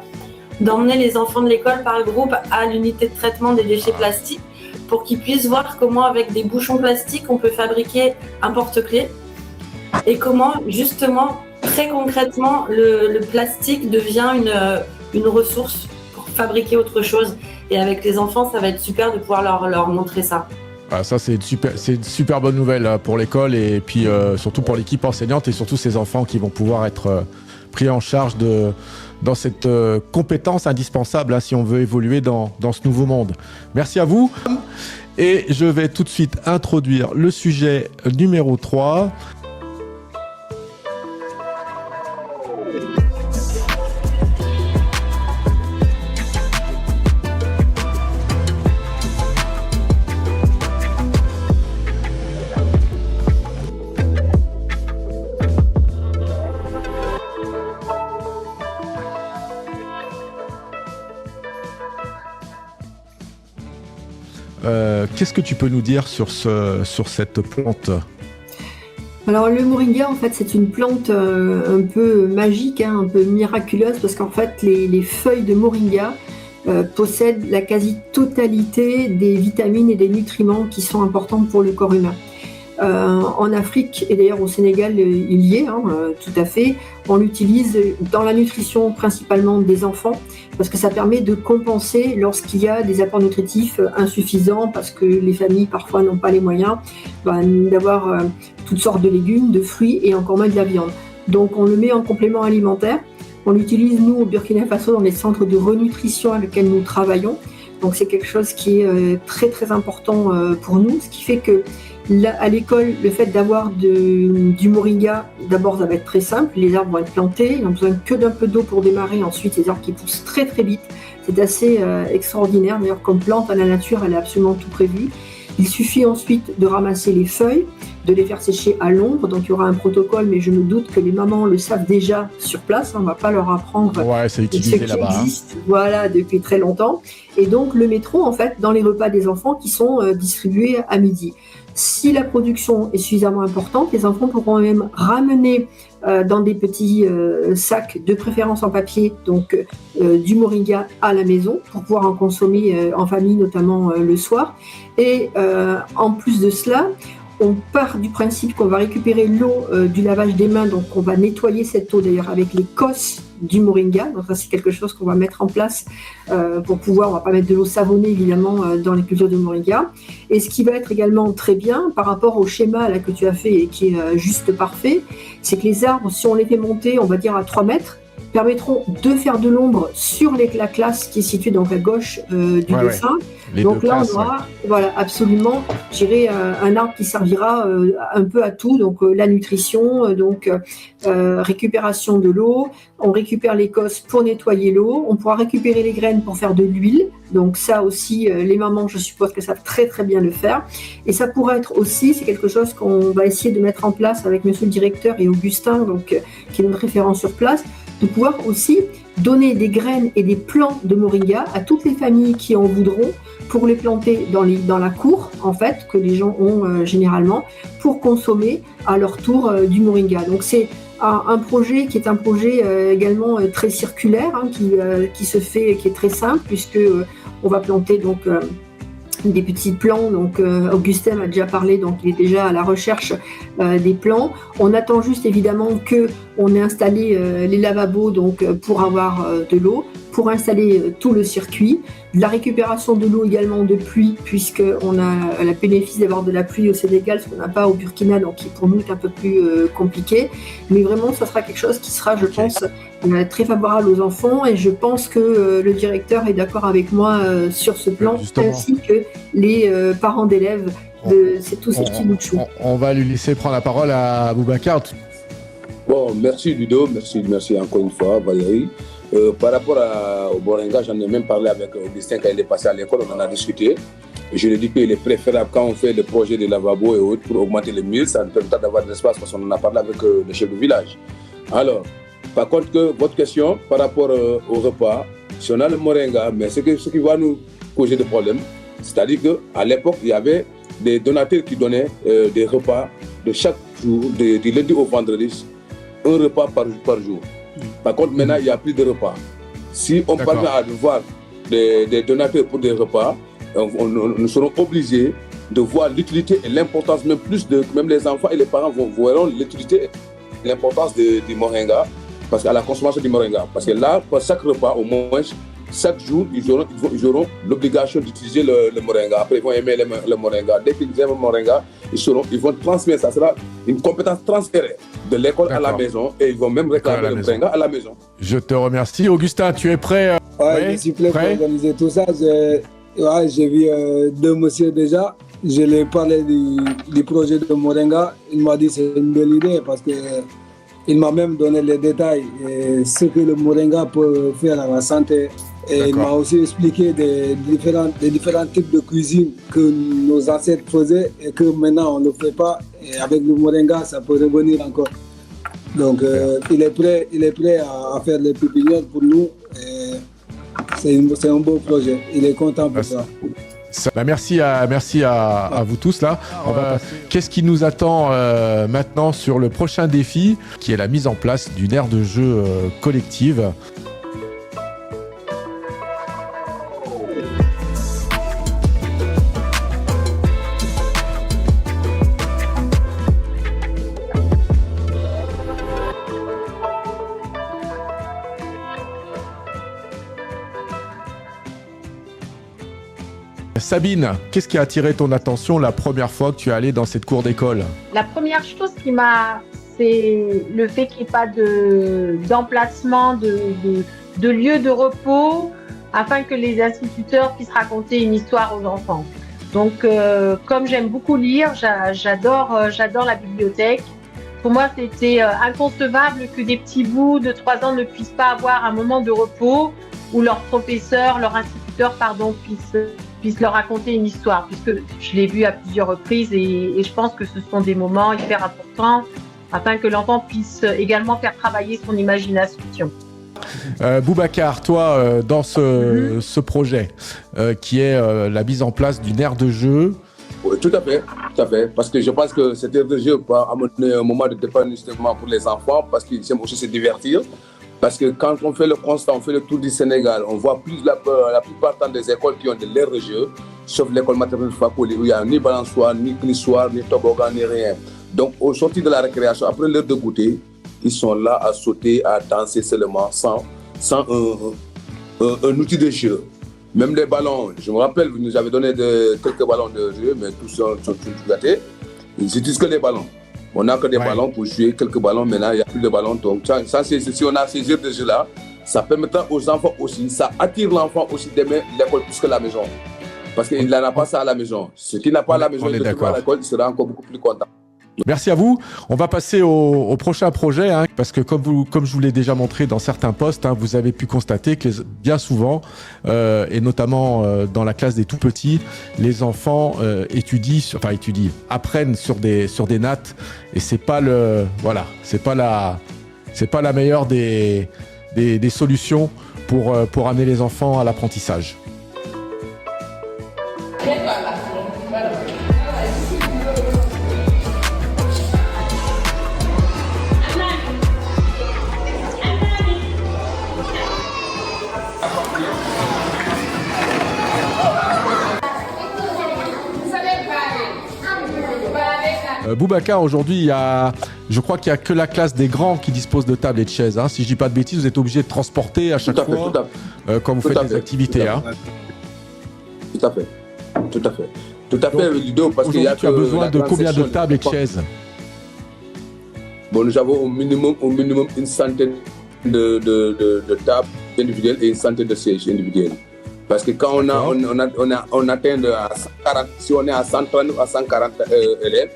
Speaker 2: d'emmener les enfants de l'école par groupe à l'unité de traitement des déchets plastiques pour qu'ils puissent voir comment avec des bouchons plastiques on peut fabriquer un porte-clés et comment justement très concrètement le plastique devient une ressource pour fabriquer autre chose. Et avec les enfants, ça va être super de pouvoir leur montrer ça.
Speaker 1: Ah, ça, c'est une super bonne nouvelle pour l'école et puis surtout pour l'équipe enseignante et surtout ces enfants qui vont pouvoir être pris en charge dans cette compétence indispensable si on veut évoluer dans ce nouveau monde. Merci à vous. Et je vais tout de suite introduire le sujet numéro 3. Qu'est-ce que tu peux nous dire sur cette plante ?
Speaker 4: Alors le moringa, en fait, c'est une plante un peu magique, un peu miraculeuse, parce qu'en fait, les feuilles de moringa possèdent la quasi-totalité des vitamines et des nutriments qui sont importants pour le corps humain. En Afrique, et d'ailleurs au Sénégal, il y est, tout à fait. On l'utilise dans la nutrition principalement des enfants parce que ça permet de compenser lorsqu'il y a des apports nutritifs insuffisants parce que les familles parfois n'ont pas les moyens d'avoir toutes sortes de légumes, de fruits et encore moins de la viande. Donc on le met en complément alimentaire. On l'utilise nous au Burkina Faso dans les centres de renutrition avec lesquels nous travaillons. Donc c'est quelque chose qui est très très important pour nous, ce qui fait que là, à l'école, le fait d'avoir du moringa, d'abord ça va être très simple, les arbres vont être plantés, ils n'ont besoin que d'un peu d'eau pour démarrer, ensuite les arbres qui poussent très très vite, c'est assez extraordinaire, d'ailleurs comme plante à la nature, elle a absolument tout prévu. Il suffit ensuite de ramasser les feuilles, de les faire sécher à l'ombre, donc il y aura un protocole, mais je me doute que les mamans le savent déjà sur place, on ne va pas leur apprendre
Speaker 1: c'est utilisé
Speaker 4: ce qui existe depuis très longtemps, et donc le mettront en fait dans les repas des enfants qui sont distribués à midi. Si la production est suffisamment importante, les enfants pourront même ramener dans des petits sacs, de préférence en papier, donc du moringa à la maison pour pouvoir en consommer en famille, notamment le soir. Et en plus de cela, on part du principe qu'on va récupérer l'eau du lavage des mains, donc on va nettoyer cette eau d'ailleurs avec les cosses du moringa. Donc ça c'est quelque chose qu'on va mettre en place pour pouvoir, on va pas mettre de l'eau savonnée évidemment dans les cultures de moringa. Et ce qui va être également très bien par rapport au schéma là, que tu as fait et qui est juste parfait, c'est que les arbres, si on les fait monter, on va dire à 3 mètres, permettront de faire de l'ombre sur la classe qui est située donc à gauche du dessin.
Speaker 1: Les
Speaker 4: donc
Speaker 1: deux
Speaker 4: là,
Speaker 1: classes,
Speaker 4: on aura voilà, absolument, je dirais, un arbre qui servira un peu à tout. Donc la nutrition, récupération de l'eau, on récupère l'écosse pour nettoyer l'eau, on pourra récupérer les graines pour faire de l'huile. Donc ça aussi, les mamans, je suppose que savent très très bien le faire. Et ça pourra être aussi, c'est quelque chose qu'on va essayer de mettre en place avec monsieur le directeur et Augustin, donc, qui est notre référent sur place, de pouvoir aussi donner des graines et des plants de moringa à toutes les familles qui en voudront pour les planter dans la cour, en fait, que les gens ont généralement, pour consommer à leur tour du moringa. Donc c'est un projet qui est un projet également très circulaire, hein, qui se fait, qui est très simple, puisque on va planter donc des petits plants. Donc Augustin m'a déjà parlé, donc il est déjà à la recherche des plants. On attend juste évidemment que on ait installé les lavabos donc pour avoir de l'eau, pour installer tout le circuit, de la récupération de l'eau également de pluie, puisqu'on a le bénéfice d'avoir de la pluie au Sénégal, ce qu'on n'a pas au Burkina, donc qui pour nous est un peu plus compliqué. Mais vraiment, ça sera quelque chose qui sera, je pense, très favorable aux enfants, et je pense que le directeur est d'accord avec moi sur ce plan,
Speaker 1: justement,
Speaker 4: ainsi que les parents d'élèves de tous ces petits bouts de chou.
Speaker 1: On va lui laisser prendre la parole à Boubacar.
Speaker 5: Bon, merci Ludo, merci encore une fois Valérie. Par rapport au moringa, j'en ai même parlé avec Augustin quand il est passé à l'école, on en a discuté. Et je lui ai dit qu'il est préférable quand on fait des projets de lavabo et autres pour augmenter les murs, ça nous permet d'avoir de l'espace parce qu'on en a parlé avec le chef du village. Alors, par contre, votre question par rapport au repas, si on a le moringa, mais ce qui va nous poser des problèmes, c'est-à-dire qu'à l'époque, il y avait des donateurs qui donnaient des repas de chaque jour, du lundi au vendredi, un repas par jour. Par contre, maintenant, il n'y a plus de repas. Si on parvient à voir des donateurs pour des repas, nous serons obligés de voir l'utilité et l'importance, même les enfants et les parents verront l'utilité et l'importance du moringa, parce qu'à la consommation du moringa. Parce que là, pour chaque repas, au moins, chaque jour, ils auront l'obligation d'utiliser le moringa. Après, ils vont aimer le moringa. Dès qu'ils aiment le moringa, ils vont transmettre. Ça sera une compétence transférée de l'école à la maison, et ils vont même réclamer le moringa à la maison.
Speaker 1: Je te remercie. Augustin, tu es prêt?
Speaker 6: Ouais, je suis prêt pour organiser tout ça. J'ai vu deux messieurs déjà. Je leur ai parlé du projet de moringa. Il m'a dit que c'est une belle idée parce que il m'a même donné les détails et ce que le moringa peut faire à la santé. Et il m'a aussi expliqué des différents types de cuisine que nos ancêtres faisaient et que maintenant on ne le fait pas. Et avec le moringa, ça peut revenir encore. Donc il est prêt à faire les pépinières pour nous. C'est un beau projet. Il est content pour ça.
Speaker 1: Merci à vous tous là. Qu'est-ce qui nous attend maintenant sur le prochain défi, qui est la mise en place d'une aire de jeu collective? Sabine, qu'est-ce qui a attiré ton attention la première fois que tu es allée dans cette cour d'école?
Speaker 7: La première chose c'est le fait qu'il n'y ait pas d'emplacement, de lieu de repos, afin que les instituteurs puissent raconter une histoire aux enfants. Donc, comme j'aime beaucoup lire, j'adore la bibliothèque. Pour moi, c'était inconcevable que des petits bouts de 3 ans ne puissent pas avoir un moment de repos où leur professeur, leur instituteur, puisse leur raconter une histoire, puisque je l'ai vu à plusieurs reprises et je pense que ce sont des moments hyper importants afin que l'enfant puisse également faire travailler son imagination.
Speaker 1: Boubacar, toi, dans ce projet qui est la mise en place d'une aire de jeu.
Speaker 5: Oui, tout à fait, parce que je pense que cette aire de jeu peut amener un moment de dépanouissement pour les enfants, parce qu'ils aiment aussi se divertir. Parce que quand on fait le constat, on fait le tour du Sénégal, on voit la plupart des écoles qui ont de l'aires de jeu, sauf l'école maternelle Fakoli, où il n'y a ni balançoire, ni glissoire, ni toboggan, ni rien. Donc, au sortir de la récréation, après l'heure de goûter, ils sont là à sauter, à danser seulement, sans un outil de jeu. Même les ballons, je me rappelle, vous nous avez donné quelques ballons de jeu, mais tous sont gâtés. Ils n'utilisent que les ballons. On n'a que des ballons pour jouer, quelques ballons. Maintenant, il n'y a plus de ballons. Donc, ça, si on a ces heures de jeu-là, ça permettra aux enfants aussi, ça attire l'enfant aussi d'aimer l'école plus que la maison. Parce qu'il n'en a pas ça à la maison. Ce qui n'a pas à la maison, il le trouve à l'école, il sera encore beaucoup plus content.
Speaker 1: Merci à vous. On va passer au prochain projet, hein, parce que comme je vous l'ai déjà montré dans certains postes, hein, vous avez pu constater que bien souvent, et notamment dans la classe des tout petits, les enfants apprennent sur des nattes, et c'est pas la meilleure des solutions pour amener les enfants à l'apprentissage. Boubacar, aujourd'hui, je crois qu'il n'y a que la classe des grands qui dispose de tables et de chaises. Hein. Si je ne dis pas de bêtises, vous êtes obligé de transporter à chaque fois quand vous faites des activités.
Speaker 5: Tout à fait. Tout à fait, Ludo, parce qu'il y a
Speaker 1: tu as besoin de combien de tables et de chaises?
Speaker 5: Bon, nous avons au minimum une centaine de tables individuelles et une centaine de sièges individuels. Parce que quand on atteint à 140, si on est à 130 ou à 140 élèves,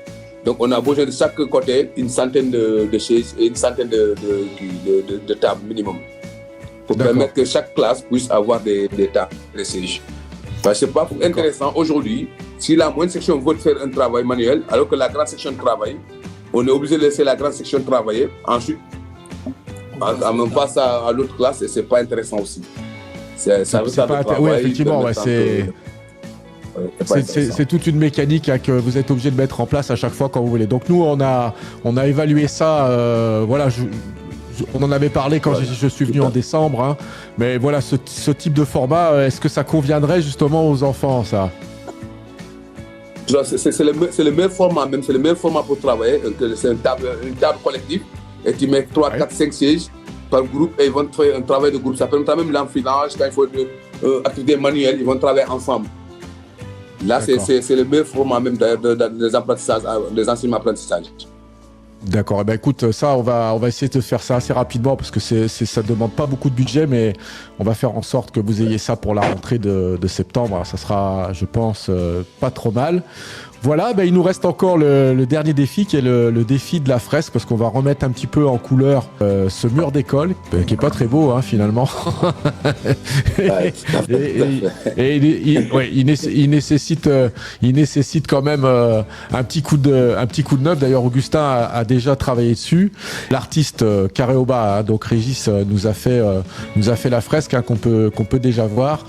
Speaker 5: donc on a besoin de chaque côté une centaine de chaises et une centaine de tables minimum. Pour permettre que chaque classe puisse avoir des tables, des sièges. Parce que c'est pas intéressant aujourd'hui, si la moyenne section veut faire un travail manuel, alors que la grande section travaille, on est obligé de laisser la grande section travailler. Ensuite, on passe à l'autre classe et c'est pas intéressant aussi.
Speaker 1: Oui, effectivement, c'est toute une mécanique que vous êtes obligé de mettre en place à chaque fois quand vous voulez. Donc nous, on a évalué ça. On en avait parlé quand je suis venu en décembre. Hein, mais voilà, ce type de format, est-ce que ça conviendrait justement aux enfants, ça?
Speaker 5: C'est le meilleur format, même c'est le meilleur format pour travailler. C'est une table collective et tu mets 3, 4, 5 sièges par groupe et ils vont faire un travail de groupe. Ça permet même l'enfilage, quand il faut activités manuelles, ils vont travailler ensemble. Là, c'est le meilleur format même des apprentissages, des enseignements apprentissages.
Speaker 1: D'accord. Eh ben, écoute, ça, on va essayer de faire ça assez rapidement parce que ça ne demande pas beaucoup de budget, mais on va faire en sorte que vous ayez ça pour la rentrée de septembre. Alors, ça sera, je pense, pas trop mal. Voilà, il nous reste encore le dernier défi qui est le défi de la fresque parce qu'on va remettre un petit peu en couleur ce mur d'école qui est pas très beau hein, finalement. Il nécessite quand même un petit coup de neuf. D'ailleurs, Augustin a déjà travaillé dessus. L'artiste Caréoba, hein, donc Régis, nous a fait la fresque hein, qu'on peut déjà voir.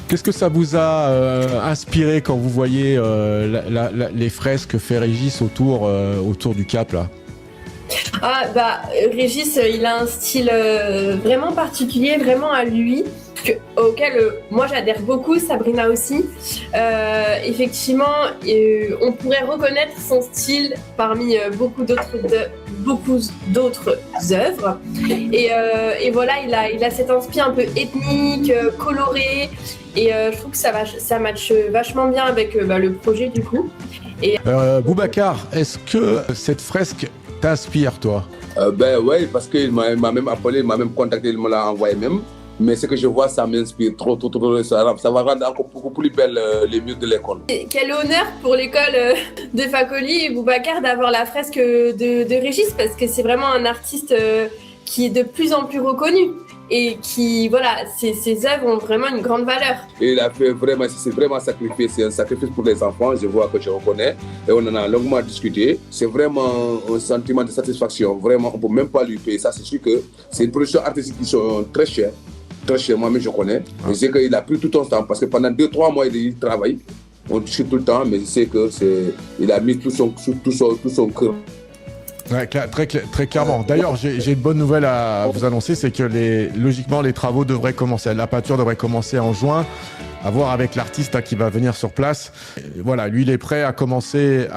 Speaker 1: Qu'est-ce que ça vous a inspiré quand vous voyez les fresques fait Régis autour du Cap là?
Speaker 3: Régis, il a un style vraiment particulier, vraiment à lui, auquel moi j'adhère beaucoup, Sabrina aussi. Effectivement, on pourrait reconnaître son style parmi beaucoup d'autres œuvres. Et voilà, il a cette inspiration un peu ethnique, colorée. Et je trouve que ça matche vachement bien avec le projet du coup.
Speaker 1: Boubacar, est-ce que cette fresque t'inspire, toi?
Speaker 5: Oui, parce qu'il m'a même appelé, il m'a même contacté, il me l'a envoyé même. Mais ce que je vois, ça m'inspire trop. Ça va rendre encore beaucoup plus belle les murs de l'école.
Speaker 3: Quel honneur pour l'école de Fakoli et Boubacar d'avoir la fresque de Régis, parce que c'est vraiment un artiste qui est de plus en plus reconnu. et qui, voilà, ces œuvres ont vraiment une grande valeur.
Speaker 5: Et il a fait vraiment, c'est vraiment sacrifié, c'est un sacrifice pour les enfants, je vois que je reconnais, et on en a longuement discuté. C'est vraiment un sentiment de satisfaction, vraiment, on ne peut même pas lui payer ça. C'est sûr que c'est une production artistique qui sont très chères, moi-même je connais. Je sais qu'il a pris tout son temps, parce que pendant 2-3 mois, il travaille, on discute tout le temps, mais je sais qu'il a mis tout son cœur.
Speaker 1: Ouais, très clairement. D'ailleurs, j'ai une bonne nouvelle à vous annoncer, c'est que logiquement, les travaux devraient commencer, la peinture devrait commencer en juin, à voir avec l'artiste qui va venir sur place. Et voilà, lui, il est prêt à commencer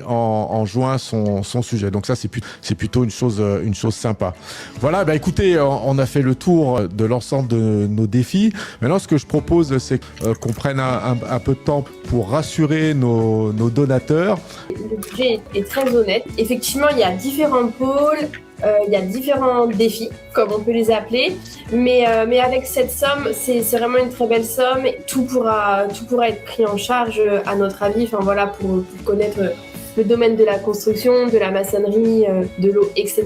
Speaker 1: en juin son sujet. Donc ça, c'est plutôt une chose sympa. Voilà, bah écoutez, on a fait le tour de l'ensemble de nos défis. Maintenant, ce que je propose, c'est qu'on prenne un peu de temps pour rassurer nos donateurs.
Speaker 3: Le budget est très honnête. Effectivement, il y a différents pôles, il y a différents défis, comme on peut les appeler. Mais avec cette somme, c'est vraiment une très belle somme. Tout pourra être pris en charge, à notre avis. Enfin voilà, pour connaître le domaine de la construction, de la maçonnerie, de l'eau, etc.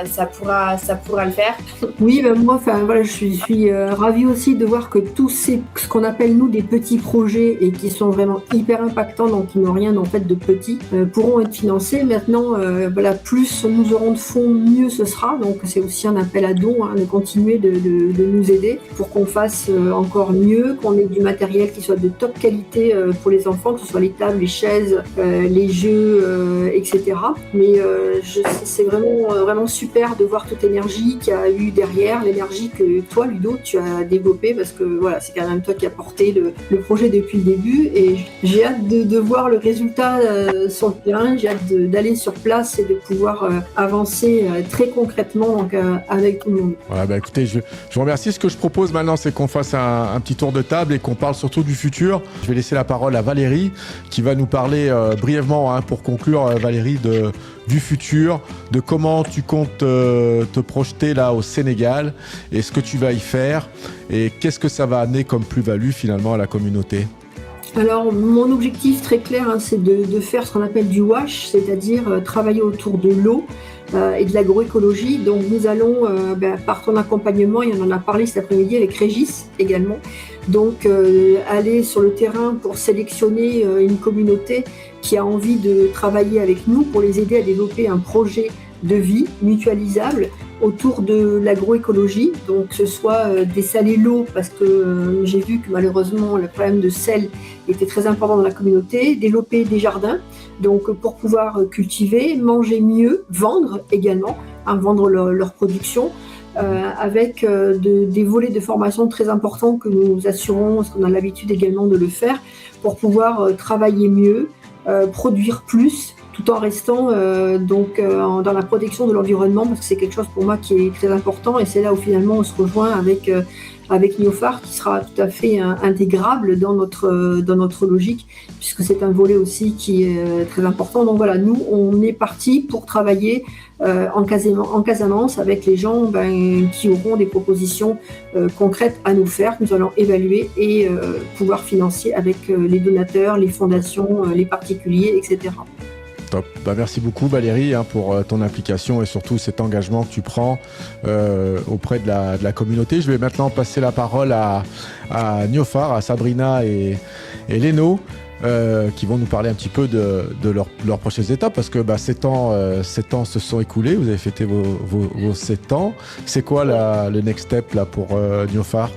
Speaker 3: Ça pourra le faire.
Speaker 4: Oui, moi, voilà, je suis ravie aussi de voir que tous ce qu'on appelle nous des petits projets et qui sont vraiment hyper impactants, donc qui n'ont rien en fait de petit, pourront être financés. Maintenant, voilà, plus nous aurons de fonds, mieux ce sera. Donc c'est aussi un appel à dons, de continuer de nous aider pour qu'on fasse encore mieux, qu'on ait du matériel qui soit de top qualité pour les enfants, que ce soit les tables, les chaises, les jeux, etc. Mais c'est vraiment super de voir toute l'énergie qu'il y a eu derrière, l'énergie que toi, Ludo, tu as développée, parce que voilà, c'est quand même toi qui as porté le projet depuis le début, et j'ai hâte de voir le résultat sur le terrain. J'ai hâte d'aller sur place et de pouvoir avancer très concrètement donc, avec tout le monde.
Speaker 1: Voilà, bah écoutez, je vous remercie. Ce que je propose maintenant, c'est qu'on fasse un petit tour de table et qu'on parle surtout du futur. Je vais laisser la parole à Valérie, qui va nous parler brièvement, pour conclure, Valérie, du futur, de comment tu comptes te projeter là au Sénégal et ce que tu vas y faire et qu'est-ce que ça va amener comme plus-value finalement à la communauté.
Speaker 4: Alors, mon objectif très clair, c'est de faire ce qu'on appelle du WASH, c'est-à-dire travailler autour de l'eau et de l'agroécologie. Donc, nous allons, par ton accompagnement, et on en a parlé cet après-midi avec Régis également, donc aller sur le terrain pour sélectionner une communauté qui a envie de travailler avec nous pour les aider à développer un projet de vie mutualisable autour de l'agroécologie, donc que ce soit dessaler l'eau, parce que j'ai vu que malheureusement le problème de sel était très important dans la communauté, développer des jardins, donc pour pouvoir cultiver, manger mieux, vendre également, vendre leur production, avec des volets de formation très importants que nous assurons, parce qu'on a l'habitude également de le faire, pour pouvoir travailler mieux, produire plus, tout en restant dans la protection de l'environnement, parce que c'est quelque chose pour moi qui est très important, et c'est là où finalement on se rejoint avec Neophar, qui sera tout à fait intégrable dans notre logique, puisque c'est un volet aussi qui est très important. Donc voilà, nous on est parti pour travailler en Casamance avec les gens qui auront des propositions concrètes à nous faire, que nous allons évaluer et pouvoir financer avec les donateurs, les fondations, les particuliers, etc.
Speaker 1: Top. Merci beaucoup Valérie pour ton implication et surtout cet engagement que tu prends auprès de la communauté. Je vais maintenant passer la parole à Neophar, à Sabrina et Léno, qui vont nous parler un petit peu de leurs prochaines étapes, parce que 7 ans se sont écoulés, vous avez fêté vos 7 ans. C'est quoi le next step là, pour Neophar ?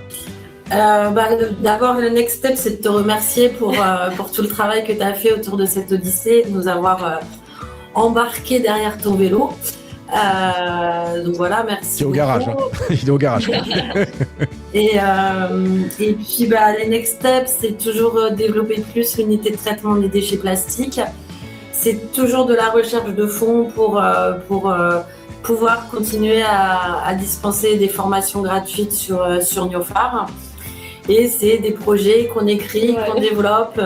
Speaker 2: D'abord, le next step, c'est de te remercier pour tout le travail que tu as fait autour de cette odyssée, de nous avoir embarqués derrière ton vélo. Donc voilà, merci.
Speaker 1: Il est au garage. Il est au garage.
Speaker 2: Et puis, les next steps, c'est toujours développer plus l'unité de traitement des déchets plastiques. C'est toujours de la recherche de fonds pour pouvoir continuer à dispenser des formations gratuites sur Neophar. Et c'est des projets qu'on écrit, qu'on développe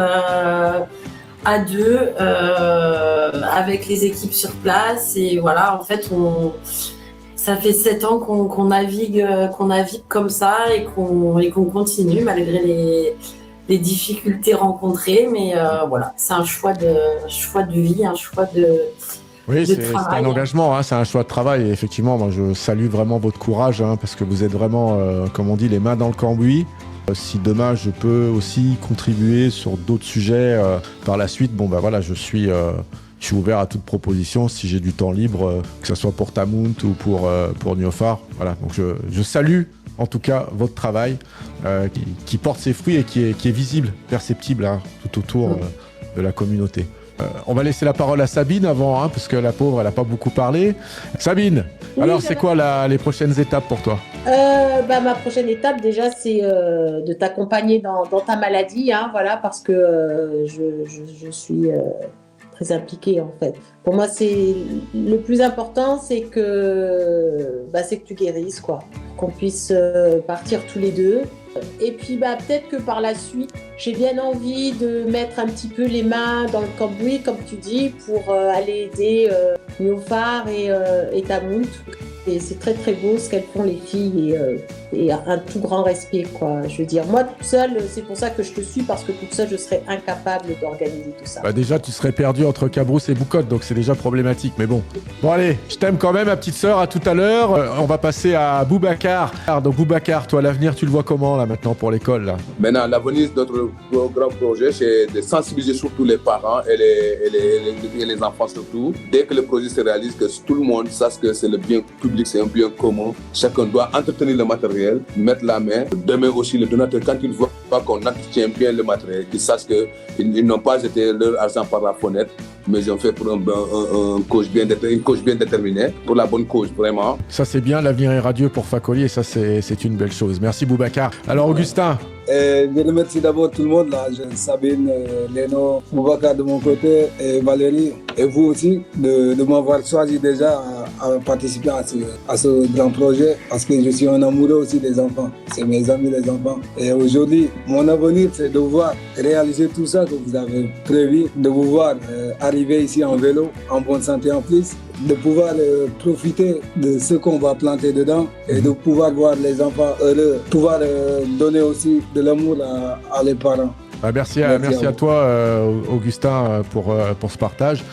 Speaker 2: à deux avec les équipes sur place. Et voilà, en fait, ça fait 7 ans qu'on navigue comme ça et qu'on continue malgré les difficultés rencontrées. Mais voilà, c'est un choix de vie, un choix
Speaker 1: Oui,
Speaker 2: de
Speaker 1: c'est
Speaker 2: travail.
Speaker 1: un engagement, hein, c'est un choix de travail. Et effectivement, moi, je salue vraiment votre courage, hein, parce que vous êtes vraiment, comme on dit, les mains dans le cambouis. Si demain, je peux aussi contribuer sur d'autres sujets par la suite, bon, bah voilà, je suis ouvert à toute proposition si j'ai du temps libre, que ce soit pour Tamount ou pour Niofar. Voilà, donc je salue en tout cas votre travail qui porte ses fruits et qui est visible, perceptible hein, tout autour de la communauté. On va laisser la parole à Sabine avant, hein, parce que la pauvre, elle n'a pas beaucoup parlé. Sabine,
Speaker 9: Oui,
Speaker 1: alors c'est quoi les prochaines étapes pour toi?
Speaker 9: Ma prochaine étape, déjà, c'est de t'accompagner dans ta maladie, hein, voilà, parce que je suis très impliquée, en fait. Pour moi, c'est le plus important, c'est que tu guérisses, quoi, qu'on puisse partir tous les deux. Et puis, peut-être que par la suite, j'ai bien envie de mettre un petit peu les mains dans le cambouis, comme tu dis, pour aller aider Niofar et Tamount. Et c'est très très beau ce qu'elles font les filles et un tout grand respect quoi. Je veux dire, moi toute seule, c'est pour ça que je te suis parce que toute seule je serais incapable d'organiser tout ça.
Speaker 1: Déjà tu serais perdu entre Cabrousse et Boucotte, donc c'est déjà problématique, mais bon. Bon allez, je t'aime quand même ma petite sœur, à tout à l'heure. On va passer à Boubacar. Donc Boubacar, toi l'avenir tu le vois comment là maintenant pour l'école là?
Speaker 5: Maintenant, l'avenir de notre grand projet, c'est de sensibiliser surtout les parents et les enfants surtout. Dès que le projet se réalise, que tout le monde sache que c'est le bien public, c'est un bien commun. Chacun doit entretenir le matériel, mettre la main. Demain aussi, le donateur, quand il voit qu'on entretient bien le matériel, qu'il sache qu'ils n'ont pas jeté leur argent par la fenêtre, mais ils ont fait pour une cause bien déterminée, pour la bonne cause, vraiment.
Speaker 1: Ça c'est bien, l'avenir est radieux pour Fakoli et ça c'est une belle chose. Merci Boubacar. Alors Augustin.
Speaker 6: Je remercie d'abord tout le monde, là, Sabine, Léno, Boubacar de mon côté et Valérie, et vous aussi, de m'avoir choisi déjà à participer à ce grand projet, parce que je suis un amoureux aussi des enfants, c'est mes amis les enfants. Et aujourd'hui, mon avenir, c'est de voir réaliser tout ça que vous avez prévu, de vous voir arriver ici en vélo, en bonne santé en plus, de pouvoir profiter de ce qu'on va planter dedans et de pouvoir voir les enfants heureux, pouvoir donner aussi de l'amour à les parents.
Speaker 1: Merci à toi, Augustin, pour ce partage.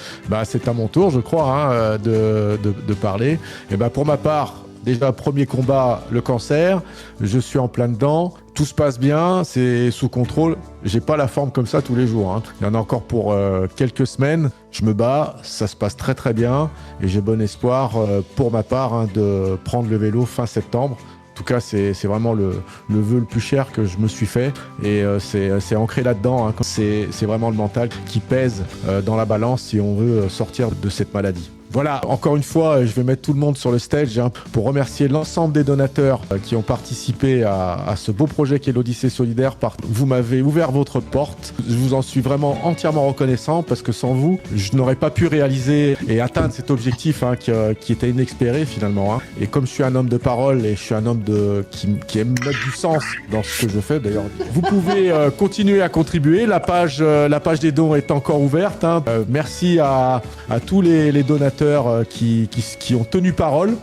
Speaker 1: C'est à mon tour, je crois, hein, de parler. Et pour ma part, déjà, premier combat, le cancer. Je suis en plein dedans. Tout se passe bien, c'est sous contrôle. J'ai pas la forme comme ça tous les jours, hein. Il y en a encore pour quelques semaines. Je me bats, ça se passe très très bien. Et j'ai bon espoir, pour ma part, hein, de prendre le vélo fin septembre. En tout cas, c'est vraiment le vœu le plus cher que je me suis fait. Et c'est ancré là-dedans, hein. C'est vraiment le mental qui pèse dans la balance si on veut sortir de cette maladie. Voilà, encore une fois, je vais mettre tout le monde sur le stage hein, pour remercier l'ensemble des donateurs qui ont participé à ce beau projet qui est l'Odyssée Solidaire. Vous m'avez ouvert votre porte. Je vous en suis vraiment entièrement reconnaissant parce que sans vous, je n'aurais pas pu réaliser et atteindre cet objectif hein, qui était inespéré finalement. Hein. Et comme je suis un homme de parole et je suis un homme qui aime mettre du sens dans ce que je fais d'ailleurs, vous pouvez continuer à contribuer. La page des dons est encore ouverte. Hein. Merci à tous les donateurs qui ont tenu parole.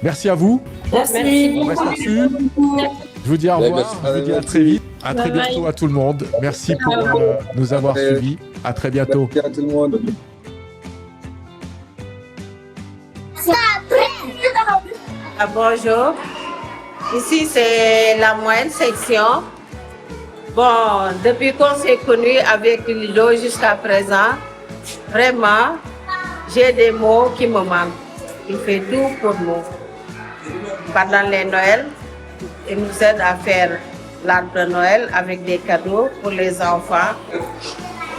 Speaker 1: Merci à vous.
Speaker 2: Merci.
Speaker 1: On reste là-dessus. Je vous dis au revoir. Je vous dis à très vite. À très bientôt à tout le monde. Merci pour nous avoir suivis. À très bientôt.
Speaker 6: Merci à tout le monde.
Speaker 10: Bonjour. Ici, c'est la moyenne section. Bon, depuis qu'on s'est connus avec Lido jusqu'à présent, vraiment, j'ai des mots qui me manquent. Il fait tout pour nous. Pendant les Noëls, il nous aide à faire l'arbre de Noël avec des cadeaux pour les enfants.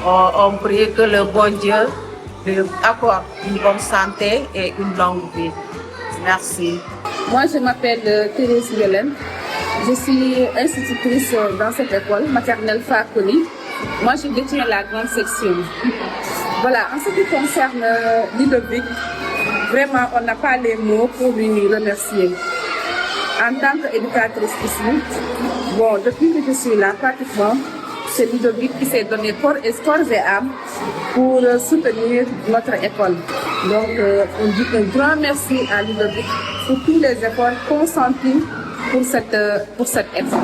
Speaker 10: On prie que le bon Dieu lui accorde une bonne santé et une longue vie. Merci.
Speaker 11: Moi, je m'appelle Thérèse Violaine. Je suis institutrice dans cette école maternelle Fakoli. Moi, je détiens la grande section. Voilà, en ce qui concerne Ludovic, vraiment, on n'a pas les mots pour lui remercier. En tant qu'éducatrice ici, bon, depuis que je suis là, pratiquement, c'est Ludovic qui s'est donné corps et âme pour soutenir notre école. Donc, on dit un grand merci à Ludovic pour tous les efforts consentis pour cette école.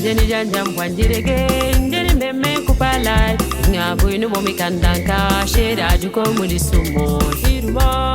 Speaker 12: jeni janjam wandirege ndiri meme kupala nga boyno bomi kandanka sheda juko mulisumo iruma